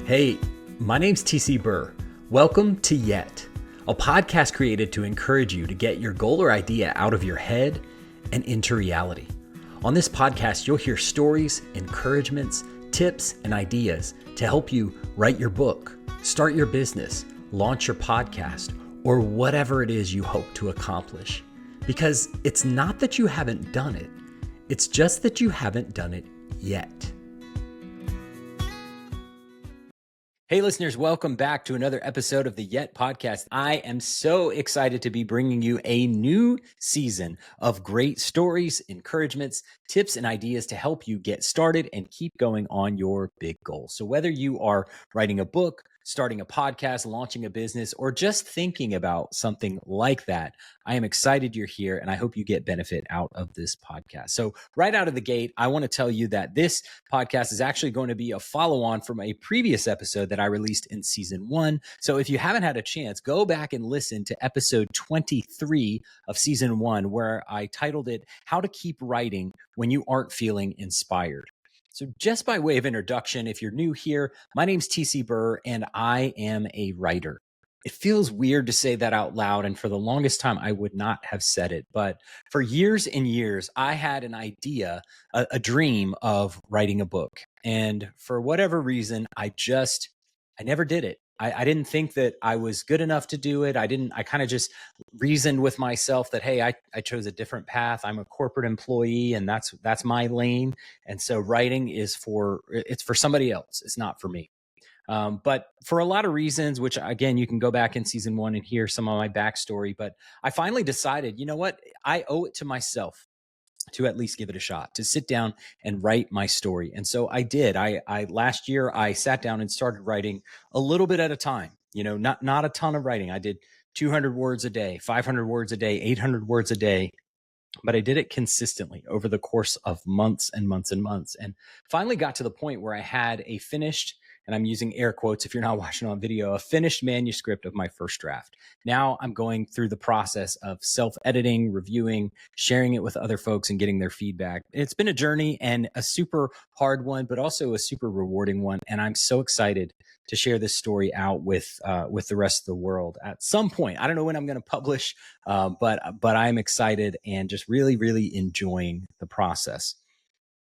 Hey, my name's TC Burr. Welcome to Yet, a podcast created to encourage you to get your goal or idea out of your head and into reality. On this podcast, you'll hear stories, encouragements, tips, and ideas to help you write your book, start your business, launch your podcast, or whatever it is you hope to accomplish. Because it's not that you haven't done it, it's just that you haven't done it yet. Hey listeners, welcome back to another episode of the Yet podcast. I am so excited to be bringing you a new season of great stories, encouragements, tips, and ideas to help you get started and keep going on your big goals. So whether you are writing a book, starting a podcast, launching a business, or just thinking about something like that, I am excited you're here and I hope you get benefit out of this podcast. So right out of the gate, I want to tell you that this podcast is actually going to be a follow-on from a previous episode that I released in season 1. So if you haven't had a chance, go back and listen to episode 23 of season 1, where I titled it, How to Keep Writing When You Aren't Feeling Inspired. So just by way of introduction, if you're new here, my name's TC Burr and I am a writer. It feels weird to say that out loud, and for the longest time, I would not have said it. But for years and years, I had an idea, a dream of writing a book. And for whatever reason, I never did it. I didn't think that I was good enough to do it. I kind of just reasoned with myself that, hey, I chose a different path. I'm a corporate employee and that's my lane. And so writing it's for somebody else. It's not for me. But for a lot of reasons, which again, you can go back in season 1 and hear some of my backstory, but I finally decided, you know what? I owe it to myself to at least give it a shot, to sit down and write my story. And so I did. I last year, I sat down and started writing a little bit at a time, not a ton of writing. I did 200 words a day, 500 words a day, 800 words a day. But I did it consistently over the course of months and months and months, and finally got to the point where I had a finished, and I'm using air quotes if you're not watching on video, a finished manuscript of my first draft. Now I'm going through the process of self-editing, reviewing, sharing it with other folks and getting their feedback. It's been a journey and a super hard one, but also a super rewarding one. And I'm so excited to share this story out with the rest of the world at some point. I don't know when I'm going to publish, but I'm excited and just really, really enjoying the process.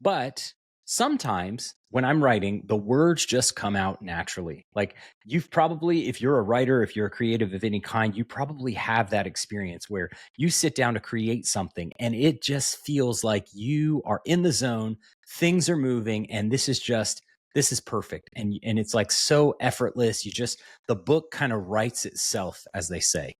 But sometimes when I'm writing, the words just come out naturally. Like you've probably, if you're a writer, if you're a creative of any kind, you probably have that experience where you sit down to create something and it just feels like you are in the zone, things are moving, and this is perfect. And it's like so effortless. The book kind of writes itself, as they say.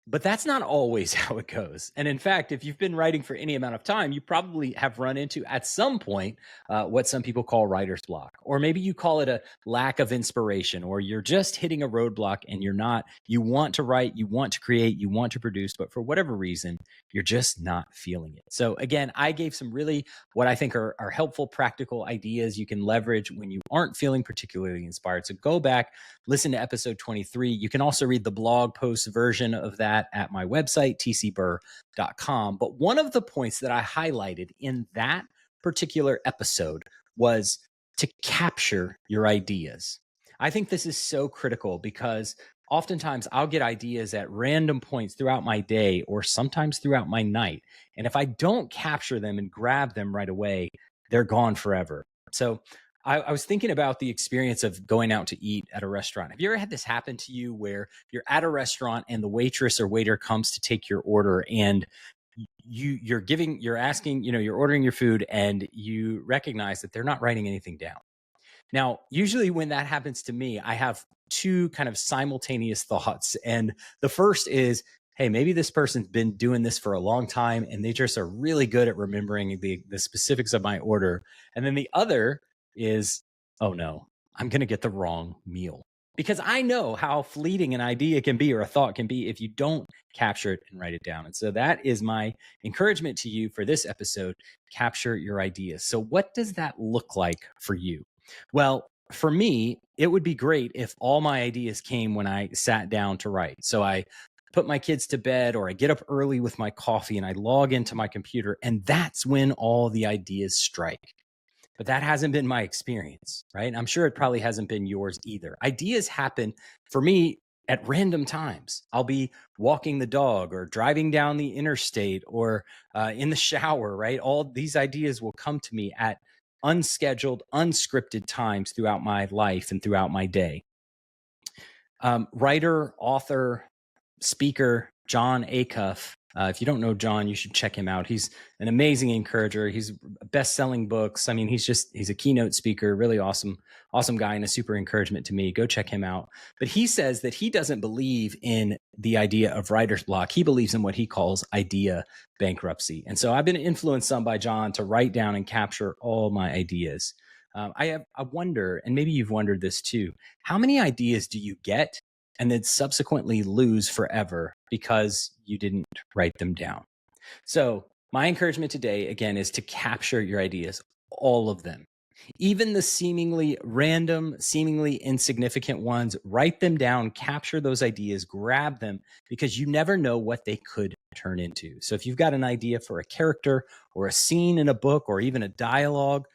But that's not always how it goes. And in fact, if you've been writing for any amount of time, you probably have run into at some point what some people call writer's block, or maybe you call it a lack of inspiration, or you're just hitting a roadblock and you want to write, you want to create, you want to produce, but for whatever reason, you're just not feeling it. So again, I gave some really what I think are helpful, practical ideas you can leverage when you aren't feeling particularly inspired. So go back, listen to episode 23. You can also read the blog post version of that at my website, tcburr.com. But one of the points that I highlighted in that particular episode was to capture your ideas. I think this is so critical because oftentimes I'll get ideas at random points throughout my day or sometimes throughout my night. And if I don't capture them and grab them right away, they're gone forever. So I was thinking about the experience of going out to eat at a restaurant. Have you ever had this happen to you where you're at a restaurant and the waitress or waiter comes to take your order and you're ordering your food and you recognize that they're not writing anything down? Now, usually when that happens to me, I have two kind of simultaneous thoughts. And the first is, hey, maybe this person's been doing this for a long time and they just are really good at remembering the specifics of my order. And then the other is, oh no, I'm going to get the wrong meal. Because I know how fleeting an idea can be or a thought can be if you don't capture it and write it down. And so that is my encouragement to you for this episode: capture your ideas. So what does that look like for you? Well, for me, it would be great if all my ideas came when I sat down to write. So I put my kids to bed, or I get up early with my coffee and I log into my computer, and that's when all the ideas strike. But that hasn't been my experience, right? And I'm sure it probably hasn't been yours either. Ideas happen for me at random times. I'll be walking the dog or driving down the interstate or in the shower, right? All these ideas will come to me at unscheduled, unscripted times throughout my life and throughout my day. Writer, author, speaker John Acuff. If you don't know John, you should check him out. He's an amazing encourager. He's best-selling books. I mean, he's a keynote speaker, really awesome guy and a super encouragement to me. Go check him out. But he says that he doesn't believe in the idea of writer's block. He believes in what he calls idea bankruptcy. And so I've been influenced some by John to write down and capture all my ideas. I wonder, and maybe you've wondered this too, how many ideas do you get and then subsequently lose forever because you didn't write them down? So, my encouragement today, again, is to capture your ideas, all of them. Even the seemingly random, seemingly insignificant ones, write them down, capture those ideas, grab them, because you never know what they could turn into. So, if you've got an idea for a character or a scene in a book or even a dialogue,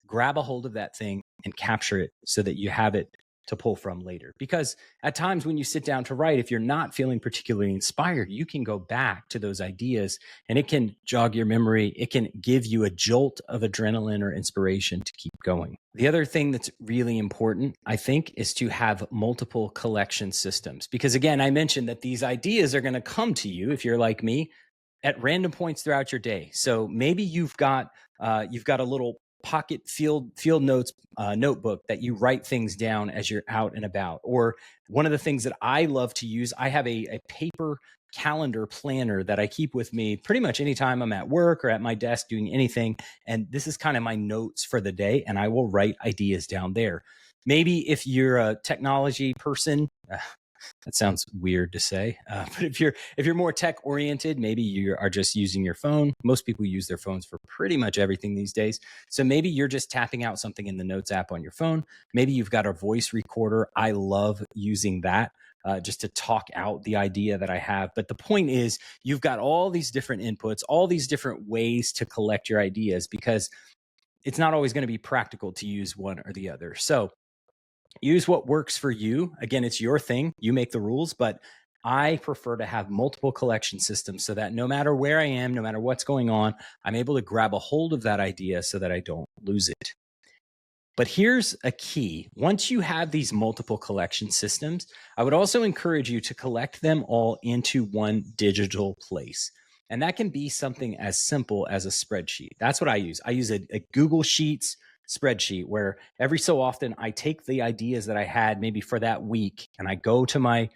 grab a hold of that thing and capture it so that you have it to pull from later. Because at times when you sit down to write, if you're not feeling particularly inspired, you can go back to those ideas and it can jog your memory. It can give you a jolt of adrenaline or inspiration to keep going. The other thing that's really important, I think, is to have multiple collection systems. Because again, I mentioned that these ideas are going to come to you, if you're like me, at random points throughout your day. So maybe you've got a little pocket field notes notebook that you write things down as you're out and about. Or one of the things that I love to use, I have a paper calendar planner that I keep with me pretty much anytime I'm at work or at my desk doing anything. And this is kind of my notes for the day, and I will write ideas down there. Maybe if you're a technology person, that sounds weird to say, but if you're more tech oriented, maybe you are just using your phone. Most people use their phones for pretty much everything these days. So maybe you're just tapping out something in the Notes app on your phone. Maybe you've got a voice recorder. I love using that just to talk out the idea that I have. But the point is, you've got all these different inputs, all these different ways to collect your ideas, because it's not always going to be practical to use one or the other. So use what works for you. Again, it's your thing. You make the rules, but I prefer to have multiple collection systems so that no matter where I am, no matter what's going on, I'm able to grab a hold of that idea so that I don't lose it. But here's a key. Once you have these multiple collection systems, I would also encourage you to collect them all into one digital place. And that can be something as simple as a spreadsheet. That's what I use. I use a Google Sheets spreadsheet where every so often I take the ideas that I had maybe for that week and I go to my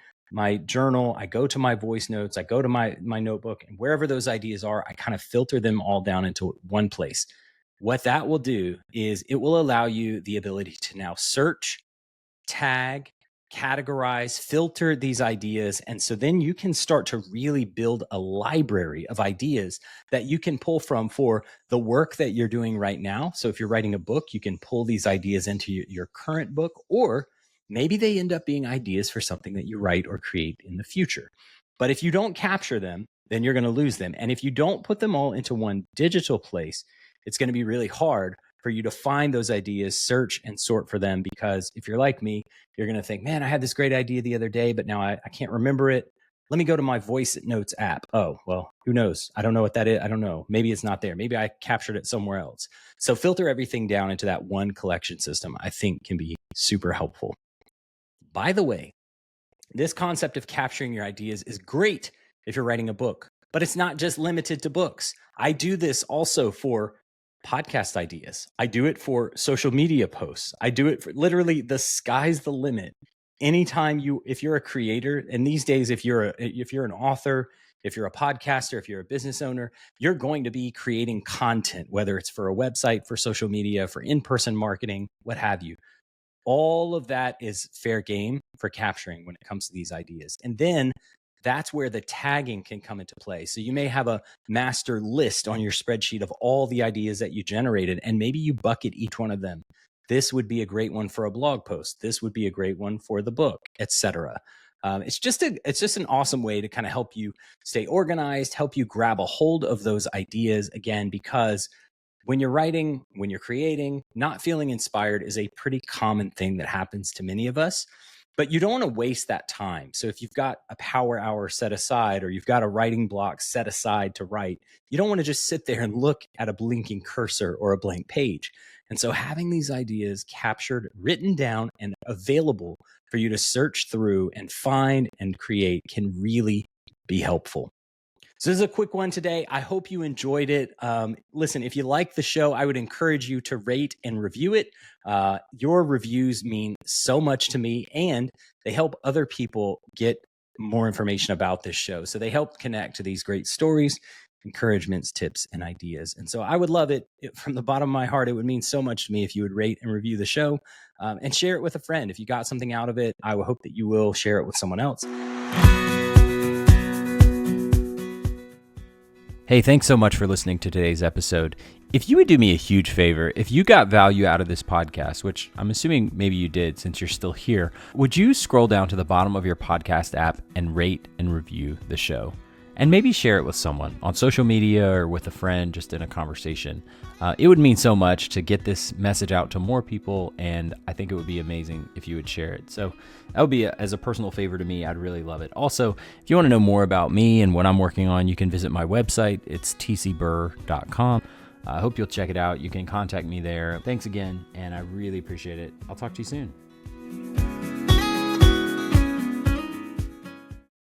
journal, I go to my voice notes, I go to my notebook, and wherever those ideas are, I kind of filter them all down into one place. What that will do is it will allow you the ability to now search, tag, categorize, filter these ideas. And so then you can start to really build a library of ideas that you can pull from for the work that you're doing right now. So if you're writing a book, you can pull these ideas into your current book, or maybe they end up being ideas for something that you write or create in the future. But if you don't capture them, then you're going to lose them. And if you don't put them all into one digital place, it's going to be really hard for you to find those ideas, search and sort for them. Because if you're like me, you're going to think, man, I had this great idea the other day, but now I can't remember it. Let me go to my voice notes app. Oh, well, who knows? I don't know what that is. I don't know. Maybe it's not there. Maybe I captured it somewhere else. So filter everything down into that one collection system, I think can be super helpful. By the way, this concept of capturing your ideas is great if you're writing a book, but it's not just limited to books. I do this also for podcast ideas. I do it for social media posts. I do it for literally the sky's the limit. Anytime if you're a creator, and these days, if you're an author, if you're a podcaster, if you're a business owner, you're going to be creating content, whether it's for a website, for social media, for in-person marketing, what have you. All of that is fair game for capturing when it comes to these ideas. And then that's where the tagging can come into play. So you may have a master list on your spreadsheet of all the ideas that you generated, and maybe you bucket each one of them. This would be a great one for a blog post. This would be a great one for the book, etc. It's just an awesome way to kind of help you stay organized, help you grab a hold of those ideas again, because When you're writing, when you're creating, not feeling inspired is a pretty common thing that happens to many of us. But you don't want to waste that time. So if you've got a power hour set aside, or you've got a writing block set aside to write, you don't want to just sit there and look at a blinking cursor or a blank page. And so having these ideas captured, written down, and available for you to search through and find and create can really be helpful. So this is a quick one today. I hope you enjoyed it. Listen, if you like the show, I would encourage you to rate and review it. Your reviews mean so much to me, and they help other people get more information about this show. So they help connect to these great stories, encouragements, tips, and ideas. And so I would love it. From the bottom of my heart. It would mean so much to me if you would rate and review the show, and share it with a friend. If you got something out of it, I would hope that you will share it with someone else. Hey, thanks so much for listening to today's episode. If you would do me a huge favor, if you got value out of this podcast, which I'm assuming maybe you did since you're still here, would you scroll down to the bottom of your podcast app and rate and review the show? And maybe share it with someone on social media or with a friend, just in a conversation. It would mean so much to get this message out to more people, and I think it would be amazing if you would share it. So that would be, as a personal favor to me, I'd really love it. Also, if you want to know more about me and what I'm working on, you can visit my website. It's tcburr.com. I hope you'll check it out. You can contact me there. Thanks again, and I really appreciate it. I'll talk to you soon.